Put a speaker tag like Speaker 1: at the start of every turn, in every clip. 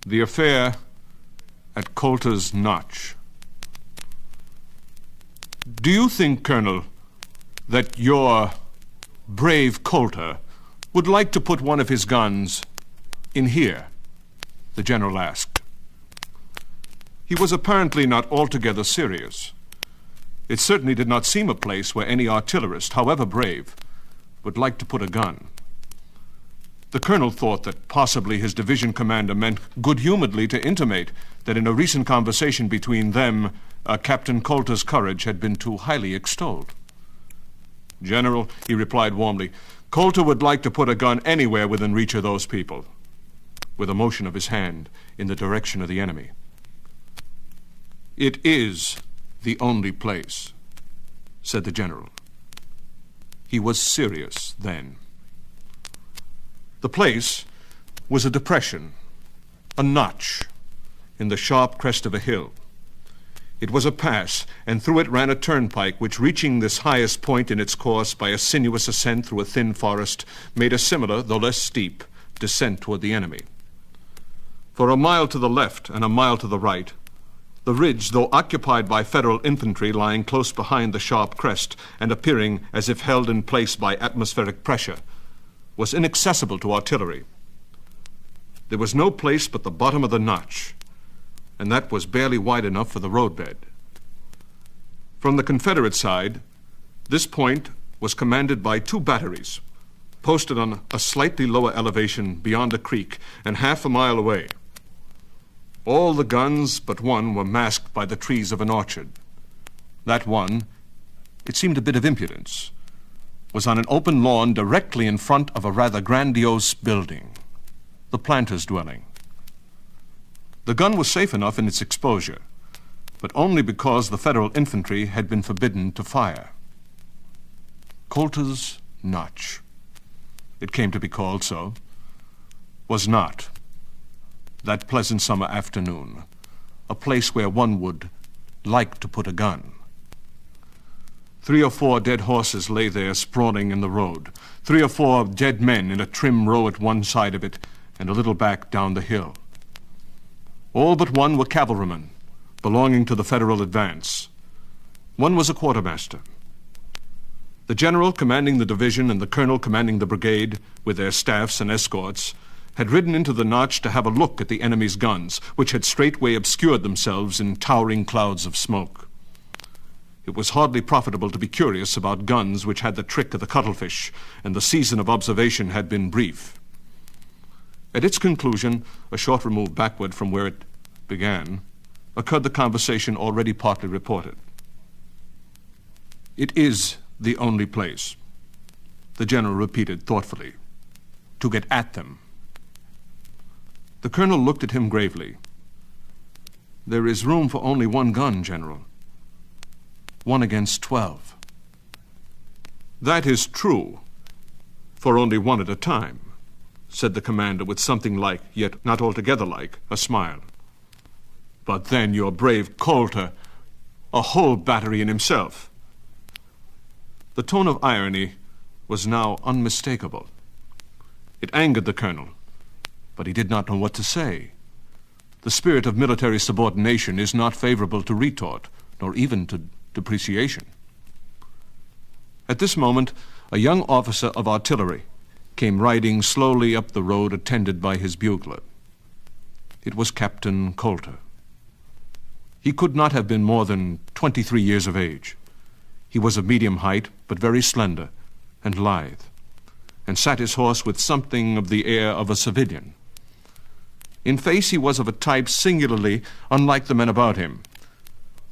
Speaker 1: The affair at Coulter's Notch. Do you think, Colonel, that your brave Coulter would like to put one of his guns in here? The general asked. He was apparently not altogether serious. It certainly did not seem a place where any artillerist, however brave, would like to put a gun. The colonel thought that possibly his division commander meant good-humoredly to intimate that in a recent conversation between them, Captain Coulter's courage had been too highly extolled. General, he replied warmly, Coulter would like to put a gun anywhere within reach of those people, with a motion of his hand in the direction of the enemy. It is the only place, said the general. He was serious then. The place was a depression, a notch, in the sharp crest of a hill. It was a pass, and through it ran a turnpike which, reaching this highest point in its course by a sinuous ascent through a thin forest, made a similar, though less steep, descent toward the enemy. For a mile to the left and a mile to the right, the ridge, though occupied by Federal infantry lying close behind the sharp crest and appearing as if held in place by atmospheric pressure, was inaccessible to artillery. There was no place but the bottom of the notch, and that was barely wide enough for the roadbed. From the Confederate side, this point was commanded by 2 batteries, posted on a slightly lower elevation beyond a creek and half a mile away. All the guns but one were masked by the trees of an orchard. That one, it seemed a bit of impudence, was on an open lawn directly in front of a rather grandiose building, the planter's dwelling. The gun was safe enough in its exposure, but only because the Federal infantry had been forbidden to fire. Coulter's Notch, it came to be called so, was not, that pleasant summer afternoon, a place where one would like to put a gun. 3 or 4 dead horses lay there sprawling in the road, 3 or 4 dead men in a trim row at one side of it and a little back down the hill. All but one were cavalrymen, belonging to the Federal advance. One was a quartermaster. The general commanding the division and the colonel commanding the brigade, with their staffs and escorts, had ridden into the notch to have a look at the enemy's guns, which had straightway obscured themselves in towering clouds of smoke. It was hardly profitable to be curious about guns which had the trick of the cuttlefish, and the season of observation had been brief. At its conclusion, a short remove backward from where it began, occurred the conversation already partly reported. It is the only place, the general repeated thoughtfully, to get at them. The colonel looked at him gravely. There is room for only one gun, General. 1 against 12. That is true, for only one at a time, said the commander with something like, yet not altogether like, a smile. But then your brave Coulter, a whole battery in himself. The tone of irony was now unmistakable. It angered the colonel, but he did not know what to say. The spirit of military subordination is not favorable to retort, nor even to depreciation. At this moment, a young officer of artillery came riding slowly up the road attended by his bugler. It was Captain Coulter. He could not have been more than 23 years of age. He was of medium height, but very slender and lithe, and sat his horse with something of the air of a civilian. In face he was of a type singularly unlike the men about him.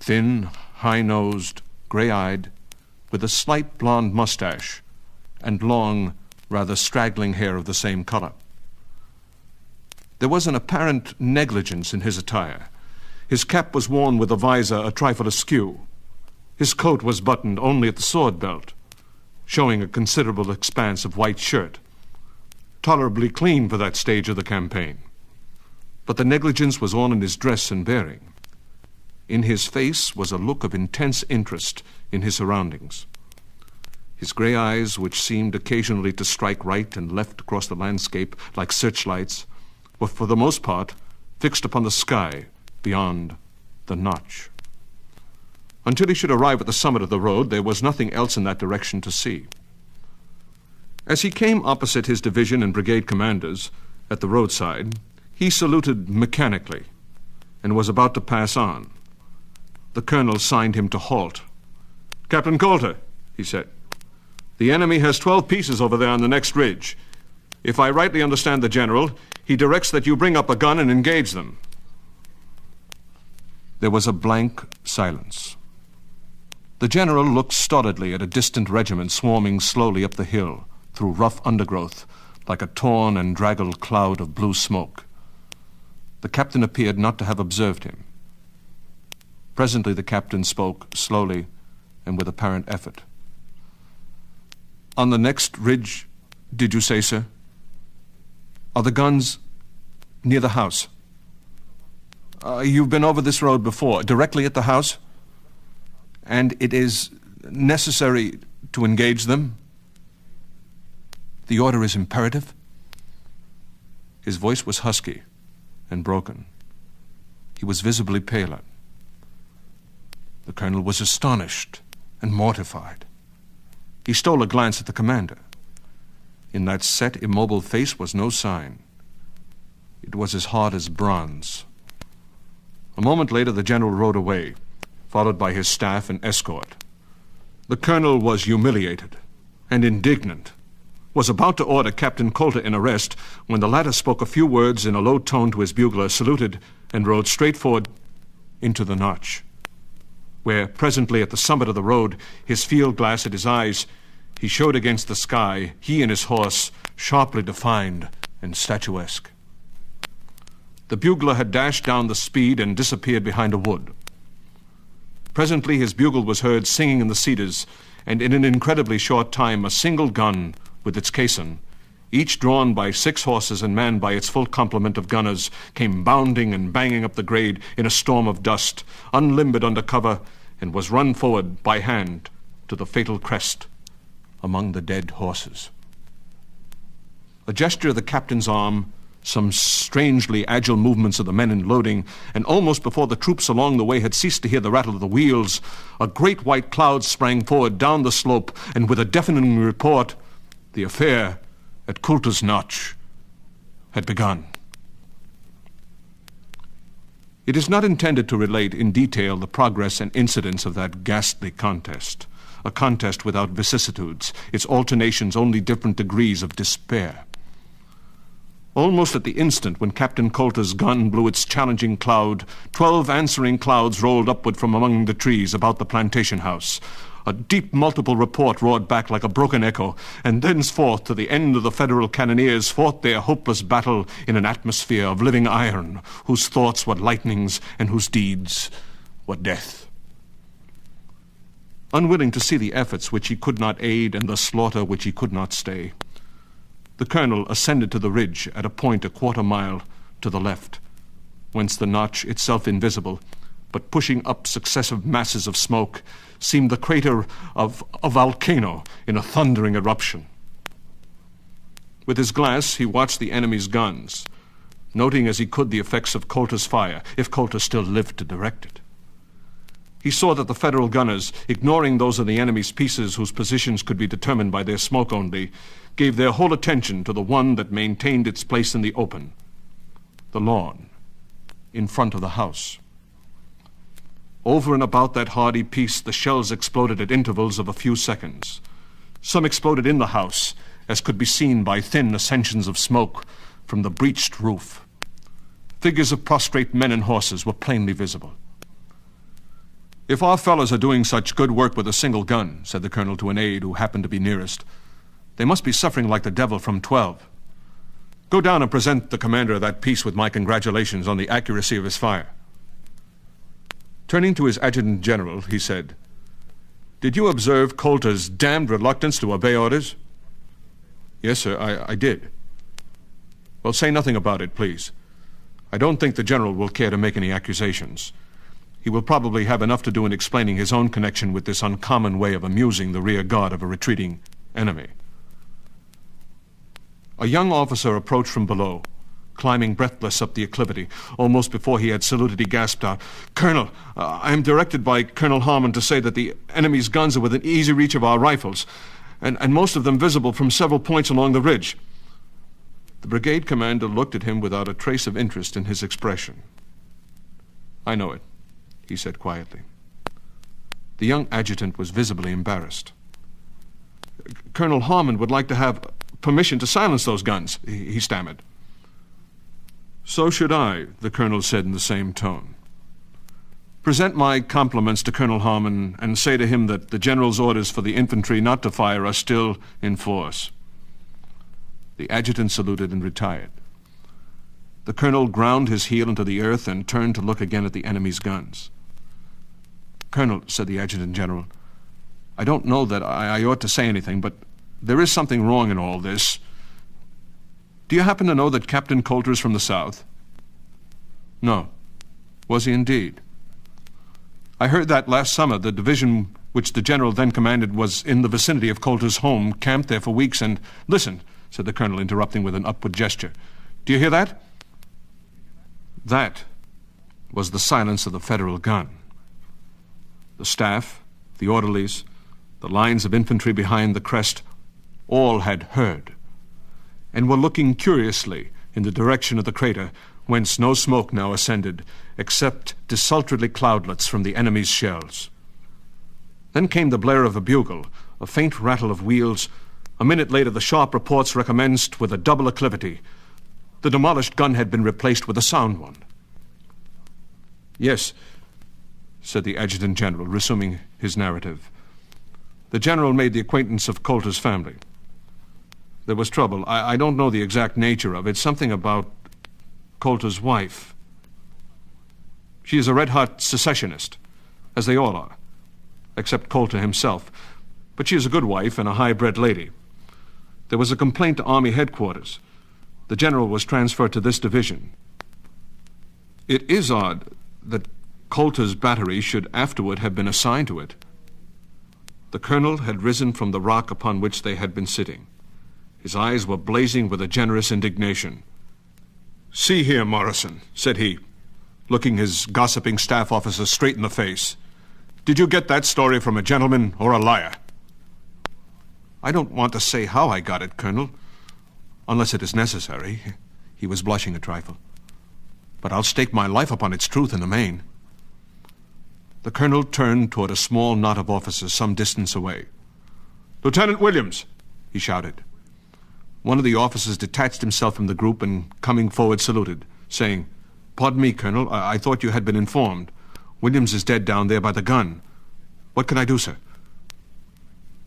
Speaker 1: Thin, high-nosed, gray-eyed, with a slight blonde mustache and long, rather straggling hair of the same color. There was an apparent negligence in his attire. His cap was worn with a visor a trifle askew. His coat was buttoned only at the sword belt, showing a considerable expanse of white shirt, tolerably clean for that stage of the campaign. But the negligence was all in his dress and bearing. In his face was a look of intense interest in his surroundings. His gray eyes, which seemed occasionally to strike right and left across the landscape like searchlights, were for the most part fixed upon the sky beyond the notch. Until he should arrive at the summit of the road, there was nothing else in that direction to see. As he came opposite his division and brigade commanders at the roadside, he saluted mechanically and was about to pass on. The colonel signed him to halt. "Captain Coulter," he said, "the enemy has 12 pieces over there on the next ridge. If I rightly understand the general, he directs that you bring up a gun and engage them." There was a blank silence. The general looked stolidly at a distant regiment swarming slowly up the hill through rough undergrowth like a torn and draggled cloud of blue smoke. The captain appeared not to have observed him. Presently the captain spoke slowly and with apparent effort. "On the next ridge, did you say, sir? Are the guns near the house?" You've been over this road before, directly at the house? And it is necessary to engage them? The order is imperative?" His voice was husky and broken. He was visibly paler. The colonel was astonished and mortified. He stole a glance at the commander. In that set, immobile face was no sign. It was as hard as bronze. A moment later, the general rode away, followed by his staff and escort. The colonel was humiliated and indignant, was about to order Captain Coulter in arrest when the latter spoke a few words in a low tone to his bugler, saluted, and rode straight forward into the notch, where presently at the summit of the road, his field glass at his eyes, he showed against the sky, he and his horse, sharply defined and statuesque. The bugler had dashed down the speed and disappeared behind a wood. Presently his bugle was heard singing in the cedars, and in an incredibly short time a single gun with its caisson, each drawn by 6 horses and manned by its full complement of gunners, came bounding and banging up the grade in a storm of dust, unlimbered under cover, and was run forward by hand to the fatal crest among the dead horses. A gesture of the captain's arm, some strangely agile movements of the men in loading, and almost before the troops along the way had ceased to hear the rattle of the wheels, a great white cloud sprang forward down the slope, and with a deafening report, the affair at Coulter's Notch had begun. It is not intended to relate in detail the progress and incidents of that ghastly contest, a contest without vicissitudes, its alternations only different degrees of despair. Almost at the instant when Captain Coulter's gun blew its challenging cloud, 12 answering clouds rolled upward from among the trees about the plantation house. A deep multiple report roared back like a broken echo, and thenceforth to the end of the Federal cannoneers fought their hopeless battle in an atmosphere of living iron, whose thoughts were lightnings and whose deeds were death. Unwilling to see the efforts which he could not aid and the slaughter which he could not stay, the colonel ascended to the ridge at a point a quarter-mile to the left, whence the notch, itself invisible, but pushing up successive masses of smoke, seemed the crater of a volcano in a thundering eruption. With his glass, he watched the enemy's guns, noting as he could the effects of Coulter's fire, if Coulter still lived to direct it. He saw that the Federal gunners, ignoring those of the enemy's pieces whose positions could be determined by their smoke only, gave their whole attention to the one that maintained its place in the open, the lawn, in front of the house. Over and about that hardy piece, the shells exploded at intervals of a few seconds. Some exploded in the house, as could be seen by thin ascensions of smoke from the breached roof. Figures of prostrate men and horses were plainly visible. "If our fellows are doing such good work with a single gun," said the colonel to an aide who happened to be nearest, "they must be suffering like the devil from 12. Go down and present the commander of that piece with my congratulations on the accuracy of his fire." Turning to his adjutant general, he said, "Did you observe Coulter's damned reluctance to obey orders?" "Yes, sir, I did." "Well, say nothing about it, please. I don't think the general will care to make any accusations. He will probably have enough to do in explaining his own connection with this uncommon way of amusing the rear guard of a retreating enemy." A young officer approached from below, climbing breathless up the acclivity. Almost before he had saluted, he gasped out, "Colonel, I am directed by Colonel Harmon to say that the enemy's guns are within easy reach of our rifles, and most of them visible from several points along the ridge." The brigade commander looked at him without a trace of interest in his expression. "I know it," he said quietly. The young adjutant was visibly embarrassed. "Colonel Harmon would like to have permission to silence those guns," he stammered. "So should I," the colonel said in the same tone. "Present my compliments to Colonel Harmon and say to him that the general's orders for the infantry not to fire are still in force." The adjutant saluted and retired. The colonel ground his heel into the earth and turned to look again at the enemy's guns. "Colonel," said the adjutant general, "I don't know that I ought to say anything, but there is something wrong in all this. Do you happen to know that Captain Coulter is from the South?" "No." "Was he indeed?" "I heard that last summer the division which the general then commanded was in the vicinity of Coulter's home, camped there for weeks, and—" "Listen," said the colonel, interrupting with an upward gesture. "Do you hear that?" That was the silence of the Federal gun. The staff, the orderlies, the lines of infantry behind the crest, all had heard, and were looking curiously in the direction of the crater, whence no smoke now ascended, except desultory cloudlets from the enemy's shells. Then came the blare of a bugle, a faint rattle of wheels. A minute later the sharp reports recommenced with a double acclivity. The demolished gun had been replaced with a sound one. "Yes," said the adjutant general, resuming his narrative. "The general made the acquaintance of Coulter's family. There was trouble. I don't know the exact nature of it. Something about Coulter's wife. She is a red-hot secessionist, as they all are, except Coulter himself. But she is a good wife and a high-bred lady. There was a complaint to Army headquarters. The general was transferred to this division. It is odd that Coulter's battery should afterward have been assigned to it." The colonel had risen from the rock upon which they had been sitting. His eyes were blazing with a generous indignation. "See here, Morrison," said he, looking his gossiping staff officer straight in the face. "Did you get that story from a gentleman or a liar?" "I don't want to say how I got it, Colonel, unless it is necessary." He was blushing a trifle. "But I'll stake my life upon its truth in the main." The colonel turned toward a small knot of officers some distance away. "Lieutenant Williams!" he shouted. One of the officers detached himself from the group and, coming forward, saluted, saying, "Pardon me, Colonel, I thought you had been informed. Williams is dead down there by the gun. What can I do, sir?"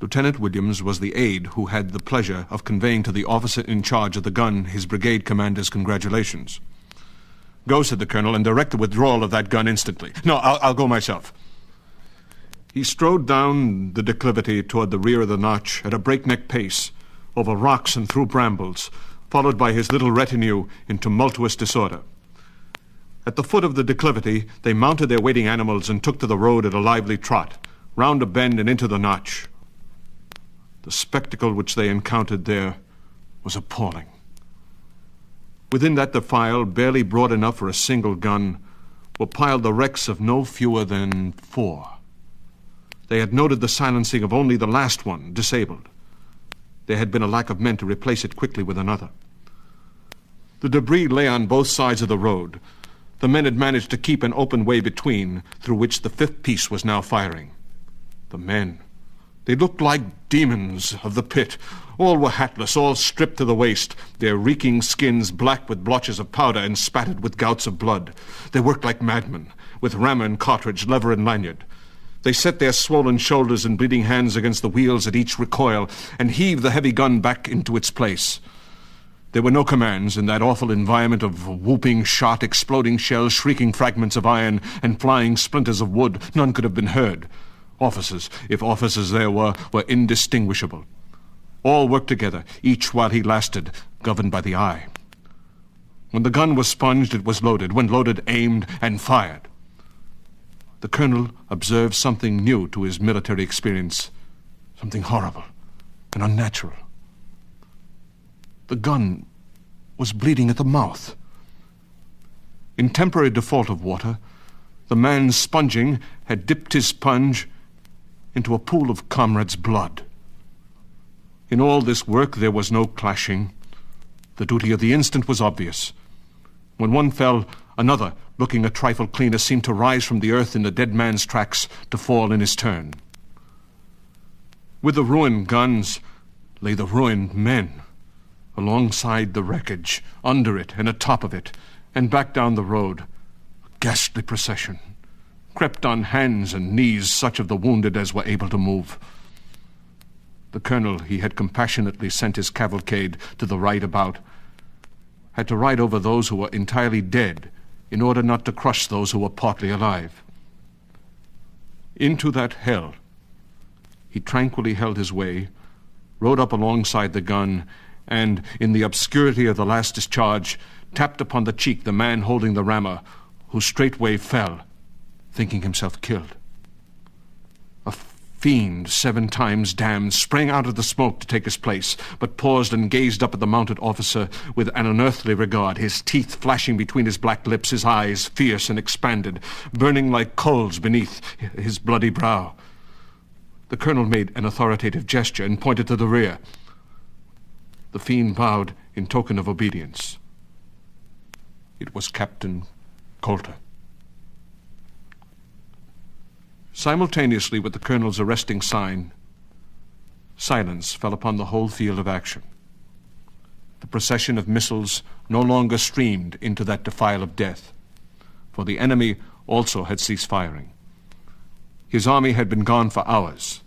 Speaker 1: Lieutenant Williams was the aide who had the pleasure of conveying to the officer in charge of the gun his brigade commander's congratulations. "Go," said the colonel, "and direct the withdrawal of that gun instantly." "No, I'll go myself." He strode down the declivity toward the rear of the notch at a breakneck pace, over rocks and through brambles, followed by his little retinue in tumultuous disorder. At the foot of the declivity, they mounted their waiting animals and took to the road at a lively trot, round a bend and into the notch. The spectacle which they encountered there was appalling. Within that defile, barely broad enough for a single gun, were piled the wrecks of no fewer than 4. They had noted the silencing of only the last one, disabled. There had been a lack of men to replace it quickly with another. The debris lay on both sides of the road. The men had managed to keep an open way between, through which the 5th piece was now firing. The men. They looked like demons of the pit. All were hatless, all stripped to the waist, their reeking skins black with blotches of powder and spattered with gouts of blood. They worked like madmen, with rammer and cartridge, lever and lanyard. They set their swollen shoulders and bleeding hands against the wheels at each recoil and heaved the heavy gun back into its place. There were no commands in that awful environment of whooping shot, exploding shells, shrieking fragments of iron, and flying splinters of wood. None could have been heard. Officers, if officers there were indistinguishable. All worked together, each while he lasted, governed by the eye. When the gun was sponged, it was loaded. When loaded, aimed and fired. The colonel observed something new to his military experience, something horrible and unnatural. The gun was bleeding at the mouth. In temporary default of water, the man sponging had dipped his sponge into a pool of comrade's blood. In all this work there was no clashing. The duty of the instant was obvious. When one fell, another, looking a trifle cleaner, seemed to rise from the earth in the dead man's tracks to fall in his turn. With the ruined guns lay the ruined men, alongside the wreckage, under it and atop of it, and back down the road. A ghastly procession crept on hands and knees such of the wounded as were able to move. The colonel he had compassionately sent his cavalcade to the right about had to ride over those who were entirely dead in order not to crush those who were partly alive. Into that hell he tranquilly held his way, rode up alongside the gun, and, in the obscurity of the last discharge, tapped upon the cheek the man holding the rammer, who straightway fell, thinking himself killed. A fiend 7 times damned sprang out of the smoke to take his place, but paused and gazed up at the mounted officer with an unearthly regard, his teeth flashing between his black lips, his eyes fierce and expanded, burning like coals beneath his bloody brow. The colonel made an authoritative gesture and pointed to the rear. The fiend bowed in token of obedience. It was Captain Coulter. Simultaneously with the colonel's arresting sign, silence fell upon the whole field of action. The procession of missiles no longer streamed into that defile of death, for the enemy also had ceased firing. His army had been gone for hours,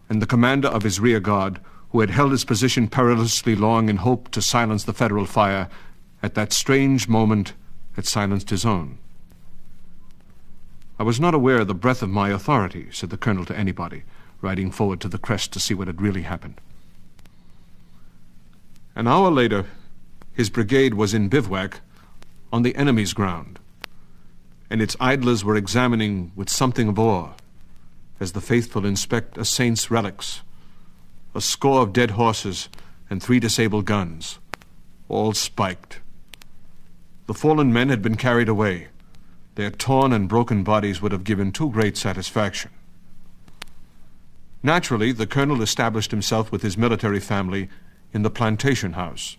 Speaker 1: and the commander of his rear guard, who had held his position perilously long in hope to silence the Federal fire, at that strange moment had silenced his own. "I was not aware of the breadth of my authority," said the colonel to anybody, riding forward to the crest to see what had really happened. An hour later, his brigade was in bivouac on the enemy's ground, and its idlers were examining with something of awe, as the faithful inspect a saint's relics, a score of dead horses and 3 disabled guns, all spiked. The fallen men had been carried away. Their torn and broken bodies would have given too great satisfaction. Naturally, the colonel established himself with his military family in the plantation house.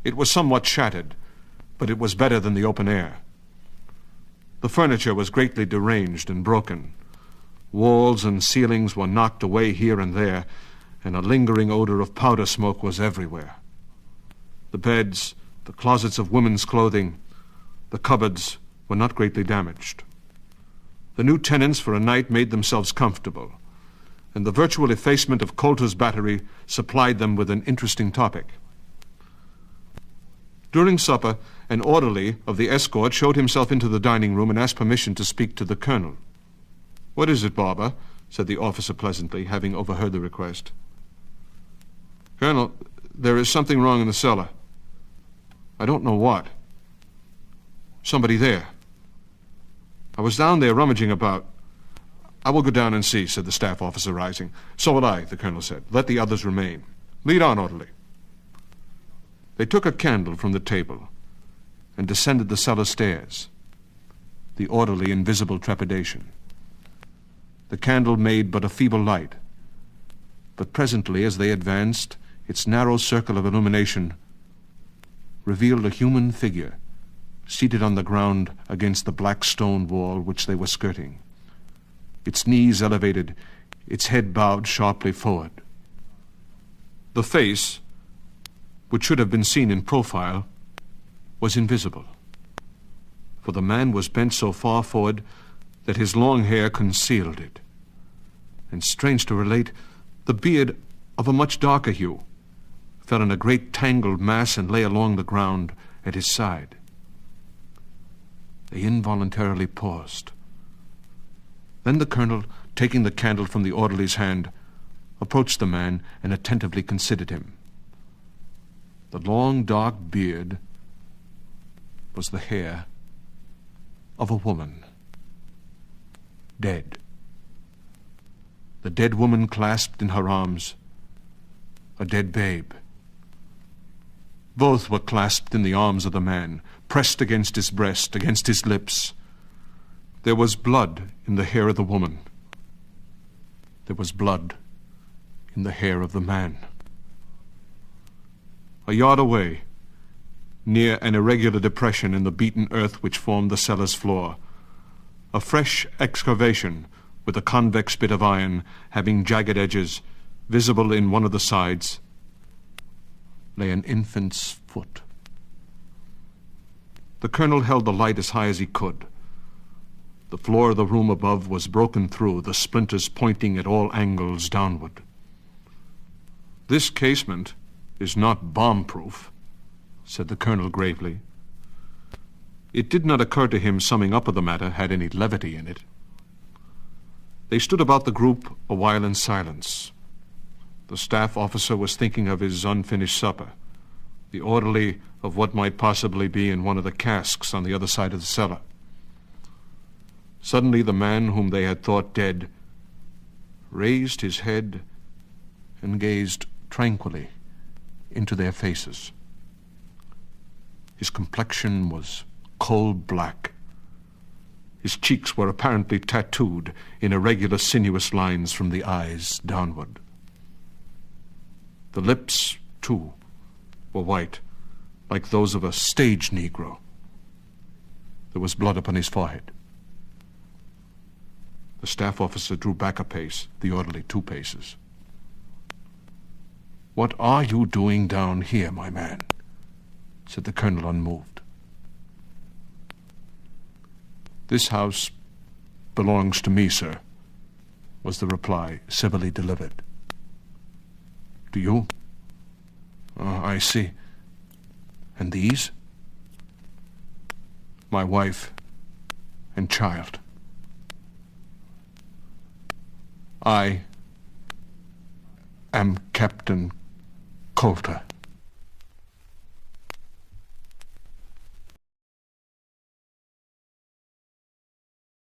Speaker 1: It was somewhat shattered, but it was better than the open air. The furniture was greatly deranged and broken. Walls and ceilings were knocked away here and there, and a lingering odor of powder smoke was everywhere. The beds, the closets of women's clothing, the cupboards were not greatly damaged. The new tenants for a night made themselves comfortable, and the virtual effacement of Coulter's battery supplied them with an interesting topic. During supper, an orderly of the escort showed himself into the dining room and asked permission to speak to the colonel. "What is it, Barber?" said the officer pleasantly, having overheard the request. "Colonel, there is something wrong in the cellar. I don't know what. Somebody there. I was down there rummaging about." "I will go down and see," said the staff officer, rising. "So will I," the colonel said. "Let the others remain. Lead on, orderly." They took a candle from the table and descended the cellar stairs, the orderly in visible trepidation. The candle made but a feeble light, but presently, as they advanced, its narrow circle of illumination revealed a human figure seated on the ground against the black stone wall which they were skirting, its knees elevated, its head bowed sharply forward. The face, which should have been seen in profile, was invisible, for the man was bent so far forward that his long hair concealed it, and, strange to relate, the beard, of a much darker hue, fell in a great tangled mass and lay along the ground at his side. They involuntarily paused. Then the colonel, taking the candle from the orderly's hand, approached the man and attentively considered him. The long, dark beard was the hair of a woman, dead. The dead woman clasped in her arms a dead babe. Both were clasped in the arms of the man, pressed against his breast, against his lips. There was blood in the hair of the woman. There was blood in the hair of the man. A yard away, near an irregular depression in the beaten earth which formed the cellar's floor, a fresh excavation with a convex bit of iron having jagged edges, visible in one of the sides, lay an infant's foot. The colonel held the light as high as he could. The floor of the room above was broken through, the splinters pointing at all angles downward. "This casement is not bomb-proof," said the colonel gravely. It did not occur to him summing up of the matter had any levity in it. They stood about the group a while in silence. The staff officer was thinking of his unfinished supper, the orderly of what might possibly be in one of the casks on the other side of the cellar. Suddenly the man whom they had thought dead raised his head and gazed tranquilly into their faces. His complexion was coal black. His cheeks were apparently tattooed in irregular sinuous lines from the eyes downward. The lips, too, were white, like those of a stage Negro. There was blood upon his forehead. The staff officer drew back a pace, the orderly 2 paces. "What are you doing down here, my man?" said the colonel, unmoved. "This house belongs to me, sir," was the reply, civilly delivered. "Do you? I see. And these?" "My wife and child. I am Captain Coulter."